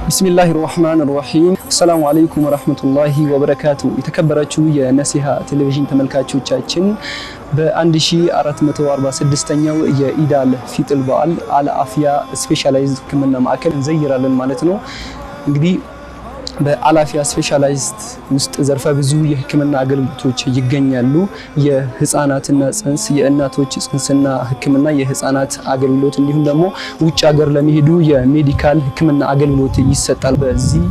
ቢስሚላሂ ራህማን ራሂም ሰላሙ አለይኩም ወራህመቱላሂ ወበረካቱ። የተከበራችሁ የነሲሃ ቴሌቪዥን ተመልካቾቻችን በ1446ኛው የኢድ አል ፊጥር በዓል አልአፊያ ስፔሻላይዝድ ህክምና ማዕከል እንዘይራለን ማለት ነው። እንግዲህ በአልአፊያ ስፔሻላይዝድ ውስጥ ዘርፈ ብዙ የህክምና አገልግሎቶች ይገኛሉ። የህፃናትና ጽንስ፣ የእናቶች ጽንስና ህክምና፣ የህፃናት አገልግሎት እንዲሁም ደግሞ ውጭ ሀገር ለሚሄዱ የሜዲካል ህክምና አገልግሎት ይሰጣል። በዚህ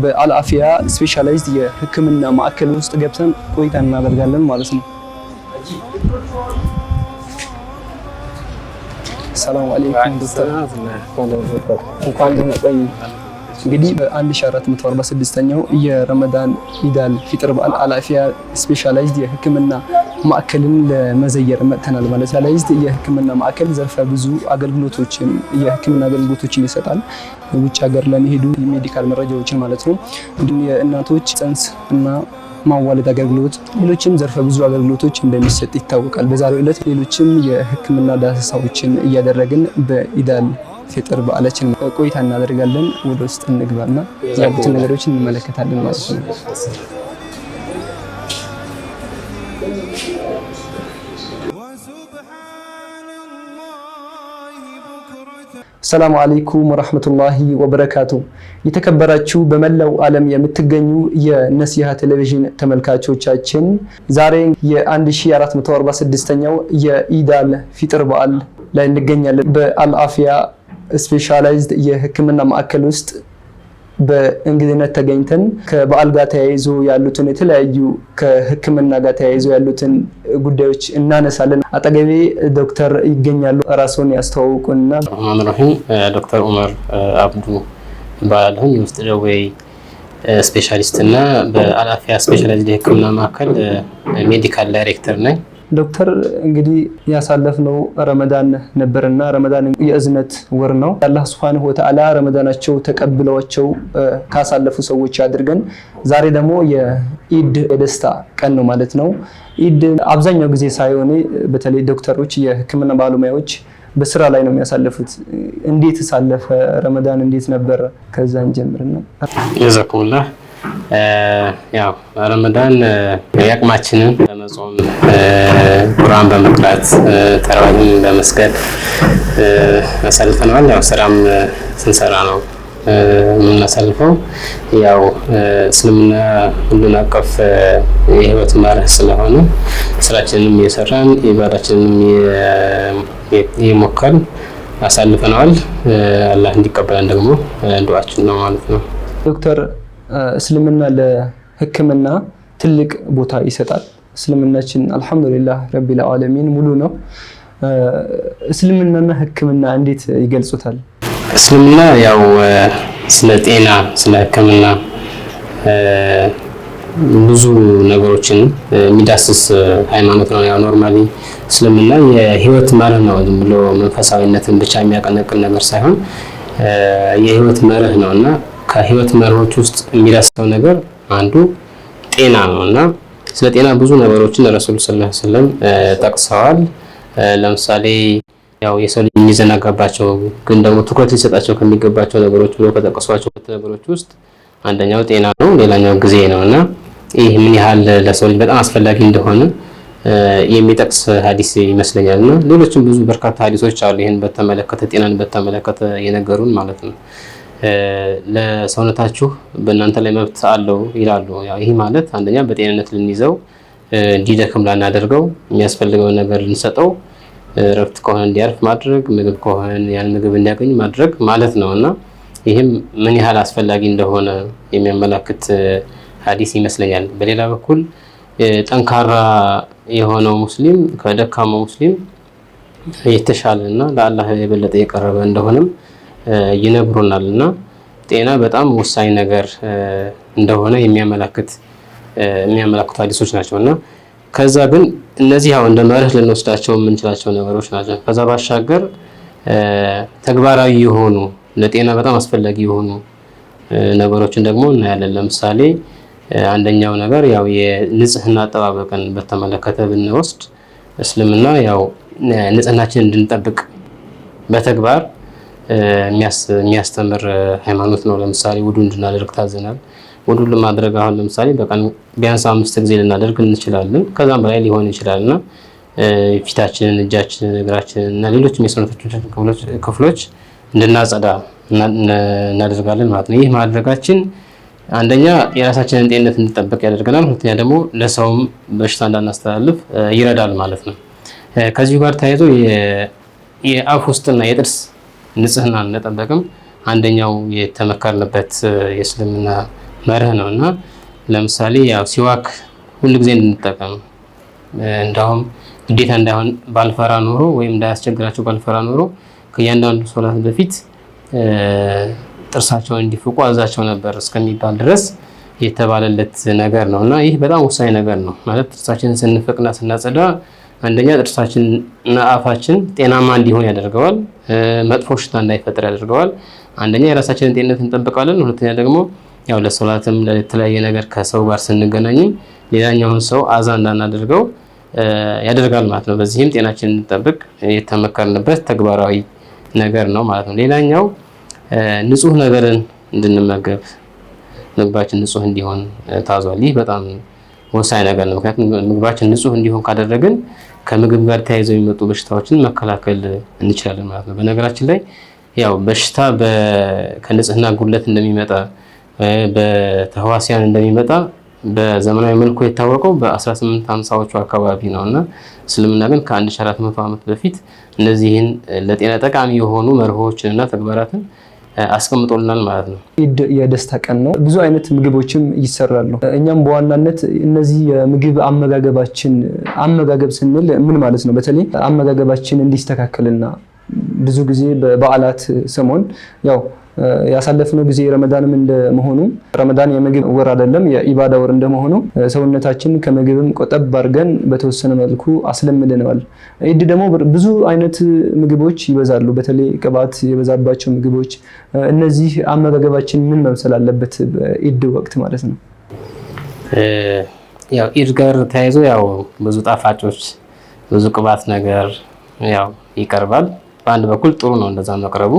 በአልአፊያ ስፔሻላይዝድ የህክምና ማዕከል ውስጥ ገብተን ቆይታ እናደርጋለን ማለት ነው። ሰላም አለይኩም ዶክተር። እንኳን ደህና ቆዩ። እንግዲህ በ1446ኛው የረመዳን ኢድ አል ፊጥር በዓል አልአፊያ ስፔሻላይዝድ የህክምና ማዕከልን ለመዘየር መጥተናል ማለት ነው። ስፔሻላይዝድ የህክምና ማዕከል ዘርፈ ብዙ አገልግሎቶችን የህክምና አገልግሎቶችን ይሰጣል። ውጭ ሀገር ለሚሄዱ የሜዲካል መረጃዎችን ማለት ነው። እንዲሁም የእናቶች ጽንስ እና ማዋለድ አገልግሎት፣ ሌሎችም ዘርፈ ብዙ አገልግሎቶች እንደሚሰጥ ይታወቃል። በዛሬው ዕለት ሌሎችም የህክምና ዳሰሳዎችን እያደረግን በኢድ አል ፊጥር በዓላችን ቆይታ እናደርጋለን። ወደ ውስጥ እንግባና ያሉትን ነገሮችን እንመለከታለን ማለት ነው። ሰላም አለይኩም ወራህመቱላሂ ወበረካቱ። የተከበራችሁ በመላው ዓለም የምትገኙ የነሲሃ ቴሌቪዥን ተመልካቾቻችን ዛሬ የ1446ኛው የኢድ አል ፊጥር በዓል ላይ እንገኛለን። በአልአፊያ ስፔሻላይዝድ የህክምና ማዕከል ውስጥ በእንግድነት ተገኝተን ከበዓል ጋር ተያይዞ ያሉትን የተለያዩ ከህክምና ጋር ተያይዞ ያሉትን ጉዳዮች እናነሳለን። አጠገቤ ዶክተር ይገኛሉ። ራስዎን ያስተዋውቁና። ረህማን ዶክተር ኡመር አብዱ እባላለሁ። የውስጥ ደዌ ስፔሻሊስት እና በአልአፊያ ስፔሻላይዝድ የህክምና ማዕከል ሜዲካል ዳይሬክተር ነኝ። ዶክተር እንግዲህ ያሳለፍነው ረመዳን ነበርና ረመዳን የእዝነት ወር ነው። አላህ ሱብሓነሁ ወተዓላ ረመዳናቸው ተቀብለዋቸው ካሳለፉ ሰዎች አድርገን ዛሬ ደግሞ የኢድ የደስታ ቀን ነው ማለት ነው። ኢድ አብዛኛው ጊዜ ሳይሆን በተለይ ዶክተሮች፣ የህክምና ባለሙያዎች በስራ ላይ ነው የሚያሳልፉት። እንዴት ሳለፈ ረመዳን? እንዴት ነበር? ከዛን ጀምርና ጀዛኩሙላህ። ያው ረመዳን ያቅማችንን በመጾም ቁርአን በመቅራት ተራዊህ በመስገድ አሳልፈናል። ያው ስራም ስንሰራ ነው የምናሳልፈው። ያው እስልምና ሁሉን አቀፍ የህይወት መርህ ስለሆነ ስራችንንም እየሰራን ኢባዳችንንም እየሞከርን አሳልፈናል። አላህ እንዲቀበለን ደግሞ ዱዓችን ነው ማለት ነው። ዶክተር እስልምና ለህክምና ትልቅ ቦታ ይሰጣል። እስልምናችን አልሐምዱሊላህ ረቢል ዓለሚን ሙሉ ነው። እስልምናና ህክምና እንዴት ይገልጹታል? እስልምና ያው ስለ ጤና፣ ስለ ህክምና ብዙ ነገሮችን የሚዳስስ ሃይማኖት ነው። ያው ኖርማሊ እስልምና የህይወት መርህ ነው። ዝም ብሎ መንፈሳዊነትን ብቻ የሚያቀነቅን ነገር ሳይሆን የህይወት መርህ ነውና ከህይወት መርሆች ውስጥ የሚዳስሰው ነገር አንዱ ጤና ነውና ስለ ጤና ብዙ ነገሮችን ረሱል ሰለላሁ ዐለይሂ ወሰለም ጠቅሰዋል። ለምሳሌ ያው የሰው ልጅ የሚዘናጋባቸው ግን ደግሞ ትኩረት ሊሰጣቸው ከሚገባቸው ነገሮች ብሎ ከጠቀሷቸው ነገሮች ውስጥ አንደኛው ጤና ነው፣ ሌላኛው ጊዜ ነውና ይህ ምን ያህል ለሰው ልጅ በጣም አስፈላጊ እንደሆነ የሚጠቅስ ሐዲስ ይመስለኛልና ሌሎችም ብዙ በርካታ ሐዲሶች አሉ ይሄን በተመለከተ ጤናን በተመለከተ የነገሩን ማለት ነው። ለሰውነታችሁ በእናንተ ላይ መብት አለው ይላሉ። ያው ይሄ ማለት አንደኛ በጤንነት ልንይዘው እንዲደክም ላናደርገው የሚያስፈልገው ነገር ልንሰጠው፣ ረፍት ከሆነ እንዲያርፍ ማድረግ፣ ምግብ ከሆነ ያን ምግብ እንዲያገኝ ማድረግ ማለት ነውና ይህም ምን ያህል አስፈላጊ እንደሆነ የሚያመላክት ሐዲስ ይመስለኛል። በሌላ በኩል ጠንካራ የሆነው ሙስሊም ከደካማው ሙስሊም የተሻለና ለአላህ የበለጠ የቀረበ እንደሆነም ይነግሩናልና ጤና በጣም ወሳኝ ነገር እንደሆነ የሚያመላክቱ ሐዲሶች ናቸውና ከዛ ግን እነዚህ ያው እንደ መርህ ልንወስዳቸው የምንችላቸው ነገሮች ናቸው። ከዛ ባሻገር ተግባራዊ የሆኑ ለጤና በጣም አስፈላጊ የሆኑ ነገሮችን ደግሞ እናያለን። ለምሳሌ አንደኛው ነገር ያው የንጽህና አጠባበቅን በተመለከተ ብንወስድ እስልምና ያው ንጽህናችንን እንድንጠብቅ በተግባር የሚያስተምር ሃይማኖት ነው። ለምሳሌ ውዱ እንድናደርግ ታዘናል። ውዱ ለማድረግ አሁን ለምሳሌ በቀን ቢያንስ 5 ጊዜ ልናደርግ እንችላለን። ከዛም በላይ ሊሆን ይችላልና ፊታችንን፣ እጃችንን፣ እግራችንን እና ሌሎችም የሰውነታችን ክፍሎች እንድናጸዳ እናደርጋለን ማለት ነው። ይህ ማድረጋችን አንደኛ የራሳችንን ጤንነት እንድንጠብቅ ያደርገናል። ሁለተኛ ደግሞ ለሰውም በሽታ እንዳናስተላልፍ ይረዳል ማለት ነው። ከዚሁ ጋር ተያይዞ የአፍ ውስጥና የጥርስ ንጽህናን መጠበቅም አንደኛው የተመከርንበት የእስልምና መርህ ነው እና ለምሳሌ ያው ሲዋክ ሁልጊዜ እንድንጠቀም እንዳውም ግዴታ እንዳይሆን ባልፈራ ኖሮ ወይም እንዳያስቸግራቸው ባልፈራ ኖሮ ከእያንዳንዱ ሶላት በፊት ጥርሳቸውን እንዲፍቁ አዛቸው ነበር እስከሚባል ድረስ የተባለለት ነገር ነው እና ይህ በጣም ወሳኝ ነገር ነው። ማለት ጥርሳችንን ስንፍቅና ስናጸዳ አንደኛ ጥርሳችንና አፋችን ጤናማ እንዲሆን ያደርገዋል። መጥፎ ሽታ እንዳይፈጠር ያደርገዋል። አንደኛ የራሳችንን ጤንነት እንጠብቃለን። ሁለተኛ ደግሞ ያው ለሶላትም ለተለያየ ነገር ከሰው ጋር ስንገናኝም ሌላኛውን ሰው አዛ እንዳናደርገው ያደርጋል ማለት ነው። በዚህም ጤናችንን እንጠብቅ የተመከርንበት ተግባራዊ ነገር ነው ማለት ነው። ሌላኛው ንጹህ ነገርን እንድንመገብ ምግባችን ንጹህ እንዲሆን ታዟል። ይህ በጣም ወሳኝ ነገር ነው። ምክንያቱም ምግባችን ንጹህ እንዲሆን ካደረግን ከምግብ ጋር ተያይዘው የሚመጡ በሽታዎችን መከላከል እንችላለን ማለት ነው። በነገራችን ላይ ያው በሽታ ከንጽህና ጉድለት እንደሚመጣ በተህዋሲያን እንደሚመጣ በዘመናዊ መልኩ የታወቀው በ1850ዎቹ አካባቢ ነው እና እስልምና ግን ከ1400 ዓመት በፊት እነዚህን ለጤና ጠቃሚ የሆኑ መርሆችን እና ተግባራትን አስቀምጦልናል ማለት ነው። የደስታ ቀን ነው። ብዙ አይነት ምግቦችም ይሰራሉ። እኛም በዋናነት እነዚህ የምግብ አመጋገብ ስንል ምን ማለት ነው? በተለይ አመጋገባችን እንዲስተካከልና ብዙ ጊዜ በበዓላት ሰሞን ያው ያሳለፍነው ጊዜ ረመዳንም እንደመሆኑ ረመዳን የምግብ ወር አይደለም የኢባዳ ወር እንደመሆኑ ሰውነታችን ከምግብም ቆጠብ አድርገን በተወሰነ መልኩ አስለምደነዋል። ኢድ ደግሞ ብዙ አይነት ምግቦች ይበዛሉ፣ በተለይ ቅባት የበዛባቸው ምግቦች። እነዚህ አመጋገባችን ምን መምሰል አለበት በኢድ ወቅት ማለት ነው? ያው ኢድ ጋር ተያይዞ ያው ብዙ ጣፋጮች፣ ብዙ ቅባት ነገር ያው ይቀርባል። በአንድ በኩል ጥሩ ነው እንደዛ መቅረቡ፣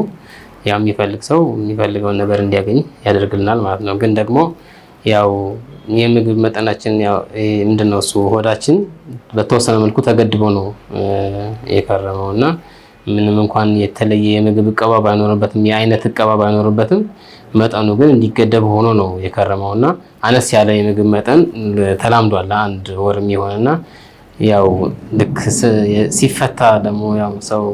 ያው የሚፈልግ ሰው የሚፈልገውን ነገር እንዲያገኝ ያደርግልናል ማለት ነው። ግን ደግሞ ያው የምግብ መጠናችን ያው ምንድነው እሱ ሆዳችን በተወሰነ መልኩ ተገድቦ ነው የከረመው እና ምንም እንኳን የተለየ የምግብ እቀባ ባይኖርበትም የአይነት እቀባ ባይኖርበትም መጠኑ ግን እንዲገደብ ሆኖ ነው የከረመው እና አነስ ያለ የምግብ መጠን ተላምዷል ለአንድ ወርም ይሆንና ያው ልክ ሲፈታ ደግሞ ያው ሰው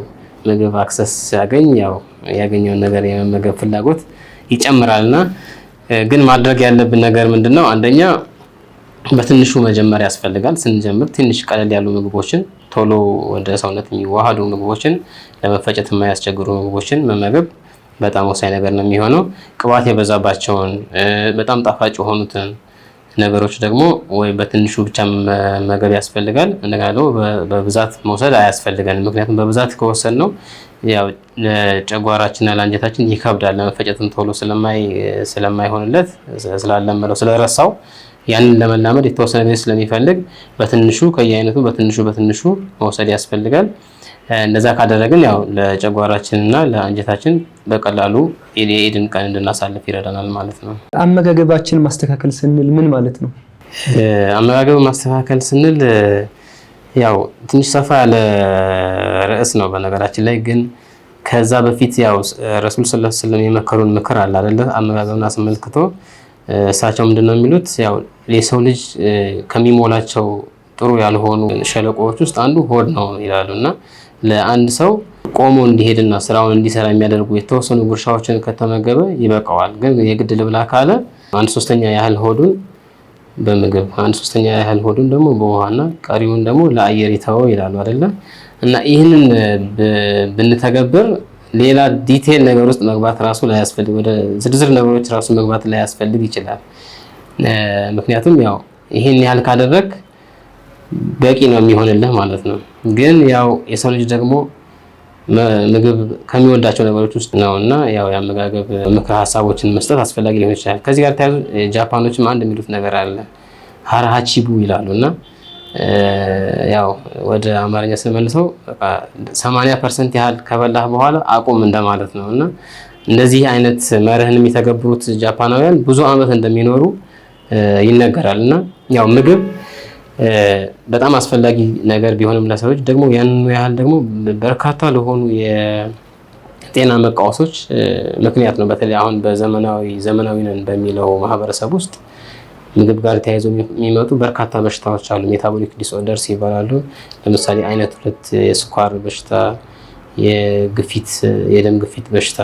ምግብ አክሰስ ሲያገኝ ያው ያገኘውን ነገር የመመገብ ፍላጎት ይጨምራልና ግን ማድረግ ያለብን ነገር ምንድነው? አንደኛ በትንሹ መጀመር ያስፈልጋል። ስንጀምር ትንሽ ቀለል ያሉ ምግቦችን ቶሎ ወደ ሰውነት የሚዋሃዱ ምግቦችን ለመፈጨት የማያስቸግሩ ምግቦችን መመገብ በጣም ወሳኝ ነገር ነው የሚሆነው። ቅባት የበዛባቸውን በጣም ጣፋጭ የሆኑትን ነገሮች ደግሞ ወይ በትንሹ ብቻ መመገብ ያስፈልጋል። እንደገና ደግሞ በብዛት መውሰድ አያስፈልገንም። ምክንያቱም በብዛት ከወሰድ ነው ያው ለጨጓራችንና ለአንጀታችን ይከብዳል። ለመፈጨትም ቶሎ ስለማይሆንለት ስላለመደው ስለረሳው ያንን ለመላመድ የተወሰነ ጊዜ ስለሚፈልግ በትንሹ ከየአይነቱ በትንሹ መውሰድ ያስፈልጋል። እንደዛ ካደረግን ያው ለጨጓራችንና ለአንጀታችን በቀላሉ የኢድን ቀን እንድናሳልፍ ይረዳናል ማለት ነው። አመጋገባችን ማስተካከል ስንል ምን ማለት ነው? አመጋገብ ማስተካከል ስንል ያው ትንሽ ሰፋ ያለ ርዕስ ነው በነገራችን ላይ። ግን ከዛ በፊት ያው ረሱል ሰለላሁ ዐለይሂ ወሰለም የመከሩን ምክር አለ አይደለ? አመጋገብን አስመልክቶ እሳቸው ምንድነው የሚሉት? ያው የሰው ልጅ ከሚሞላቸው ጥሩ ያልሆኑ ሸለቆዎች ውስጥ አንዱ ሆድ ነው ይላሉና ለአንድ ሰው ቆሞ እንዲሄድና ስራውን እንዲሰራ የሚያደርጉ የተወሰኑ ጉርሻዎችን ከተመገበ ይበቃዋል። ግን የግድ ልብላ ካለ 1/3 ያህል ሆዱን በምግብ 1/3 ያህል ሆዱን ደግሞ በውሃና ቀሪውን ደግሞ ለአየር ይተወው ይላሉ አይደለ? እና ይህንን ብንተገብር ሌላ ዲቴል ነገር ውስጥ መግባት ራሱ ላያስፈልግ፣ ወደ ዝርዝር ነገሮች ራሱ መግባት ላያስፈልግ ይችላል። ምክንያቱም ያው ይሄን ያህል ካደረግ በቂ ነው የሚሆንልህ ማለት ነው። ግን ያው የሰው ልጅ ደግሞ ምግብ ከሚወዳቸው ነገሮች ውስጥ ነውና ያው የአመጋገብ ምክረ ሀሳቦችን መስጠት አስፈላጊ ሊሆን ይችላል። ከዚህ ጋር ተያይዞ ጃፓኖችም አንድ የሚሉት ነገር አለ፣ ሃራሃቺቡ ይላሉና ያው ወደ አማርኛ ስንመልሰው 80% ያህል ከበላህ በኋላ አቁም እንደማለት ነው እና እንደዚህ አይነት መርህን የሚተገብሩት ጃፓናውያን ብዙ ዓመት እንደሚኖሩ ይነገራል። እና ያው ምግብ በጣም አስፈላጊ ነገር ቢሆንም ለሰዎች ደግሞ ያን ያህል ደግሞ በርካታ ለሆኑ የጤና መቃወሶች ምክንያት ነው። በተለይ አሁን ዘመናዊ ነን በሚለው ማህበረሰብ ውስጥ ምግብ ጋር ተያይዞ የሚመጡ በርካታ በሽታዎች አሉ። ሜታቦሊክ ዲስኦርደርስ ይባላሉ። ለምሳሌ አይነት 2 የስኳር በሽታ፣ የደም ግፊት በሽታ፣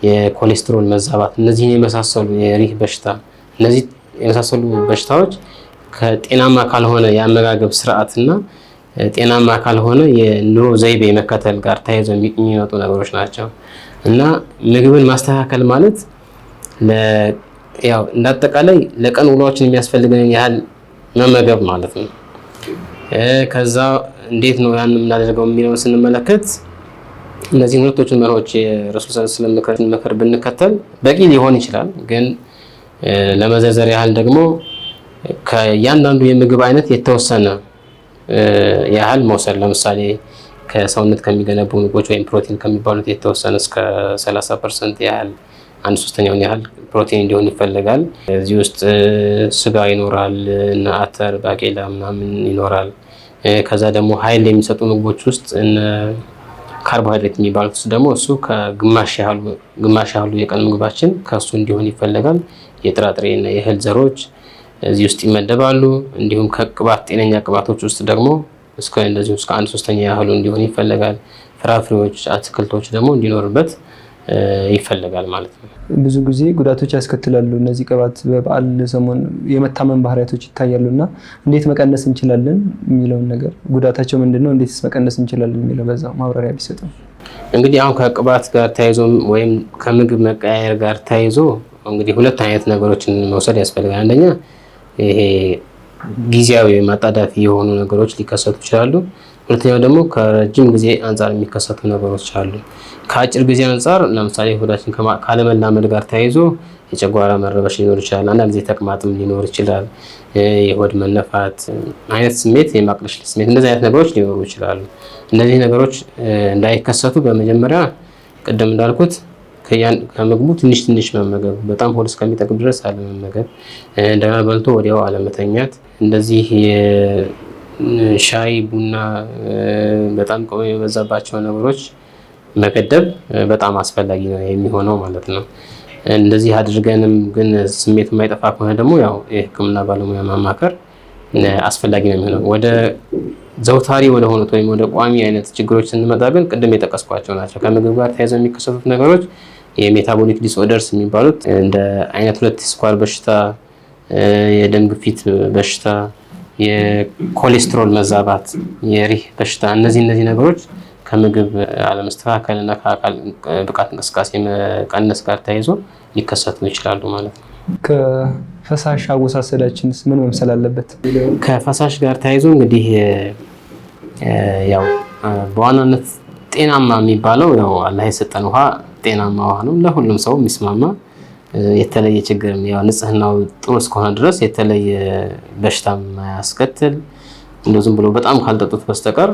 የኮሌስትሮል መዛባት፣ እነዚህን የመሳሰሉ የሪህ በሽታ፣ እነዚህ የመሳሰሉ በሽታዎች ከጤናማ ካልሆነ የአመጋገብ ስርዓትና ጤናማ ካልሆነ የኑሮ ዘይቤ መከተል ጋር ተያይዞ የሚመጡ ነገሮች ናቸው እና ምግብን ማስተካከል ማለት ያው እንዳጠቃላይ ለቀን ውሏችን የሚያስፈልገን ያህል መመገብ ማለት ነው። ከዛ እንዴት ነው ያን የምናደርገው የሚለውን ስንመለከት እነዚህ ሁለቶችን መርሆች የረሱል ሰለላሁ ዐለይሂ ወሰለም ምክር ብንከተል በቂ ሊሆን ይችላል። ግን ለመዘርዘር ያህል ደግሞ ከእያንዳንዱ የምግብ አይነት የተወሰነ ያህል መውሰድ። ለምሳሌ ከሰውነት ከሚገነቡ ምግቦች ወይም ፕሮቲን ከሚባሉት የተወሰነ እስከ 30% ያህል 1/3 ያህል ፕሮቲን እንዲሆን ይፈልጋል። እዚህ ውስጥ ስጋ ይኖራል እና አተር፣ ባቄላ ምናምን ይኖራል። ከዛ ደግሞ ኃይል የሚሰጡ ምግቦች ውስጥ ካርቦሃይድሬት የሚባሉት ውስጥ ደግሞ እሱ ከግማሽ ያህሉ የቀን ምግባችን ከሱ እንዲሆን ይፈልጋል። የጥራጥሬ እና የእህል ዘሮች እዚህ ውስጥ ይመደባሉ። እንዲሁም ከቅባት ጤነኛ ቅባቶች ውስጥ ደግሞ እስከ 1/3 ያህሉ እንዲሆን ይፈልጋል። ፍራፍሬዎች፣ አትክልቶች ደግሞ እንዲኖርበት ይፈልጋል ማለት ነው። ብዙ ጊዜ ጉዳቶች ያስከትላሉ እነዚህ ቅባት በበዓል ሰሞን የመታመን ባህሪያቶች ይታያሉና እንዴት መቀነስ እንችላለን የሚለውን ነገር ጉዳታቸው ምንድነው፣ እንዴትስ መቀነስ እንችላለን የሚለው በዛው ማብራሪያ ቢሰጡ። እንግዲህ አሁን ከቅባት ጋር ተያይዞ ወይም ከምግብ መቀያየር ጋር ተያይዞ እንግዲህ 2 አይነት ነገሮችን መውሰድ ያስፈልጋል። አንደኛ ይሄ ጊዜያዊ ማጣዳፊ የሆኑ ነገሮች ሊከሰቱ ይችላሉ። ሁለተኛው ደግሞ ከረጅም ጊዜ አንጻር የሚከሰቱ ነገሮች አሉ። ከአጭር ጊዜ አንጻር ለምሳሌ ሆዳችን ካለመላመድ ጋር ተያይዞ የጨጓራ መረበሽ ሊኖር ይችላል። አንዳንድ ጊዜ ተቅማጥም ሊኖር ይችላል። የሆድ መነፋት አይነት ስሜት፣ የማቅለሽለሽ ስሜት፣ እንደዚህ አይነት ነገሮች ሊኖሩ ይችላሉ። እነዚህ ነገሮች እንዳይከሰቱ በመጀመሪያ ቅድም እንዳልኩት ከምግቡ ትንሽ መመገብ፣ በጣም ሆድ እስከሚጠግብ ድረስ አለመመገብ፣ እንደገና በልቶ ወዲያው አለመተኛት፣ እንደዚህ ሻይ ቡና በጣም ቅመም የበዛባቸው ነገሮች መገደብ በጣም አስፈላጊ ነው የሚሆነው ማለት ነው። እንደዚህ አድርገንም ግን ስሜቱ የማይጠፋ ከሆነ ደግሞ ያው የሕክምና ባለሙያ ማማከር አስፈላጊ ነው የሚሆነው። ወደ ዘውታሪ ወደ ሆኑት ወይም ወደ ቋሚ አይነት ችግሮች ስንመጣ ግን ቅድም የጠቀስኳቸው ናቸው። ከምግብ ጋር ተያይዘው የሚከሰቱት ነገሮች የሜታቦሊክ ዲስኦርደርስ የሚባሉት እንደ አይነት 2 ስኳር በሽታ፣ የደም ግፊት በሽታ፣ የኮሌስትሮል መዛባት፣ የሪህ በሽታ፣ እነዚህ ነገሮች ከምግብ አለመስተካከል እና ከአካል ብቃት እንቅስቃሴ መቀነስ ጋር ተያይዞ ሊከሰቱ ይችላሉ ማለት ነው። ከፈሳሽ አወሳሰዳችንስ ምን መምሰል አለበት? ከፈሳሽ ጋር ተያይዞ እንግዲህ ያው በዋናነት ጤናማ የሚባለው ያው አላህ የሰጠን ውሃ ጤናማ ውሃ ነው፣ ለሁሉም ሰው የሚስማማ የተለየ ችግር ያው ንጽህናው ጥሩ እስከሆነ ድረስ የተለየ በሽታም ማያስከትል እንደው ዝም ብሎ በጣም ካልጠጡት በስተቀር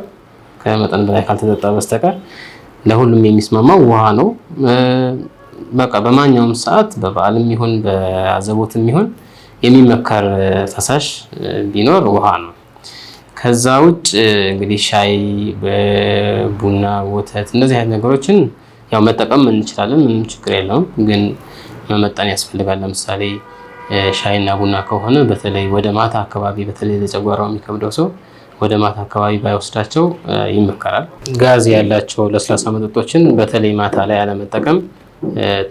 ከመጠን በላይ ካልተጠጣ በስተቀር ለሁሉም የሚስማማው ውሃ ነው። በቃ በማንኛውም ሰዓት በበዓልም ይሁን በአዘቦትም ይሁን የሚመከር ፈሳሽ ቢኖር ውሃ ነው። ከዛ ውጭ እንግዲህ ሻይ፣ ቡና፣ ወተት እንደዚህ አይነት ነገሮችን ያው መጠቀም እንችላለን፣ ምንም ችግር የለውም። ግን መመጠን ያስፈልጋል። ለምሳሌ ሻይና ቡና ከሆነ በተለይ ወደ ማታ አካባቢ በተለይ ለጨጓራው የሚከብደው ሰው ወደ ማታ አካባቢ ባይወስዳቸው ይመከራል። ጋዝ ያላቸው ለስላሳ መጠጦችን በተለይ ማታ ላይ አለመጠቀም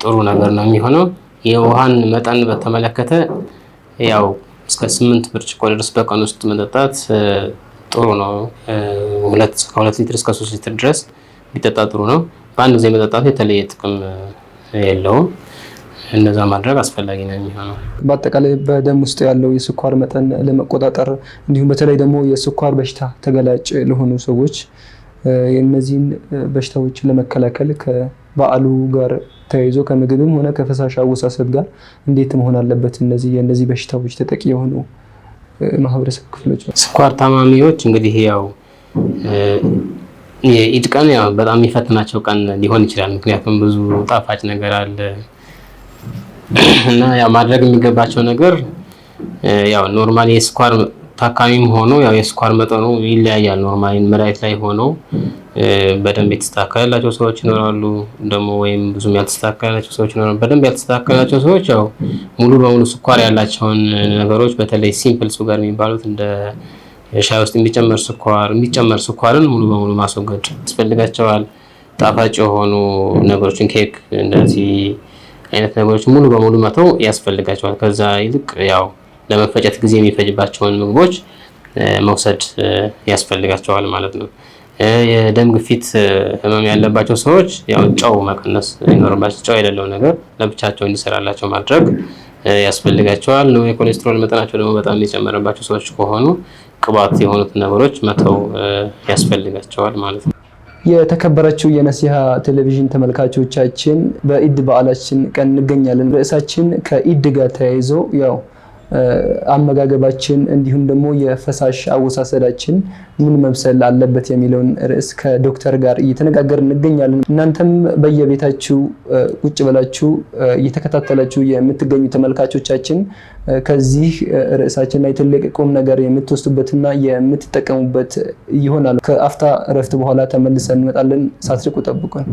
ጥሩ ነገር ነው የሚሆነው። የውሃን መጠን በተመለከተ ያው እስከ 8 ብርጭቆ ድረስ በቀን ውስጥ መጠጣት ጥሩ ነው። ከ2 ሊትር እስከ 3 ሊትር ድረስ ቢጠጣ ጥሩ ነው። በአንድ ጊዜ መጠጣቱ የተለየ ጥቅም የለውም። እነዛ ማድረግ አስፈላጊ ነው የሚሆነው። በአጠቃላይ በደም ውስጥ ያለው የስኳር መጠን ለመቆጣጠር እንዲሁም በተለይ ደግሞ የስኳር በሽታ ተገላጭ ለሆኑ ሰዎች እነዚህን በሽታዎች ለመከላከል ከበዓሉ ጋር ተያይዞ ከምግብም ሆነ ከፈሳሽ አወሳሰድ ጋር እንዴት መሆን አለበት? የእነዚህ በሽታዎች ተጠቂ የሆኑ ማህበረሰብ ክፍሎች? ስኳር ታማሚዎች እንግዲህ ያው የኢድ ቀን ያው በጣም የሚፈትናቸው ቀን ሊሆን ይችላል። ምክንያቱም ብዙ ጣፋጭ ነገር አለ እና ያው ማድረግ የሚገባቸው ነገር ያው ኖርማሊ የስኳር ታካሚም ሆኖ ያው የስኳር መጠኑ ይለያያል። ኖርማሊ መድኃኒት ላይ ሆኖ በደንብ የተስተካከለላቸው ሰዎች ይኖራሉ፣ ደግሞ ወይም ብዙም ያልተስተካከለላቸው ሰዎች ይኖራሉ። በደንብ ያልተስተካከለላቸው ሰዎች ያው ሙሉ በሙሉ ስኳር ያላቸውን ነገሮች በተለይ ሲምፕል ሱጋር የሚባሉት እንደ ሻይ ውስጥ የሚጨመር ስኳርን ሙሉ በሙሉ ማስወገድ ያስፈልጋቸዋል። ጣፋጭ የሆኑ ነገሮችን ኬክ፣ እንደዚህ አይነት ነገሮች ሙሉ በሙሉ መተው ያስፈልጋቸዋል። ከዛ ይልቅ ያው ለመፈጨት ጊዜ የሚፈጅባቸውን ምግቦች መውሰድ ያስፈልጋቸዋል ማለት ነው። የደም ግፊት ህመም ያለባቸው ሰዎች ያው ጨው መቀነስ ይኖርባቸው፣ ጨው የሌለው ነገር ለብቻቸው እንዲሰራላቸው ማድረግ ያስፈልጋቸዋል ነው። የኮሌስትሮል መጠናቸው ደግሞ በጣም የጨመረባቸው ሰዎች ከሆኑ ቅባት የሆኑት ነገሮች መተው ያስፈልጋቸዋል ማለት ነው። የተከበራችሁ የነሲሃ ቴሌቪዥን ተመልካቾቻችን በኢድ በዓላችን ቀን እንገኛለን። ርዕሳችን ከኢድ ጋር ተያይዞ ያው አመጋገባችን እንዲሁም ደግሞ የፈሳሽ አወሳሰዳችን ምን መምሰል አለበት የሚለውን ርዕስ ከዶክተር ጋር እየተነጋገርን እንገኛለን። እናንተም በየቤታችሁ ቁጭ ብላችሁ እየተከታተላችሁ የምትገኙ ተመልካቾቻችን ከዚህ ርዕሳችን ላይ ትልቅ ቁም ነገር የምትወስዱበትና የምትጠቀሙበት ይሆናል። ከአፍታ እረፍት በኋላ ተመልሰን እንመጣለን። ሳትርቁ ጠብቁን።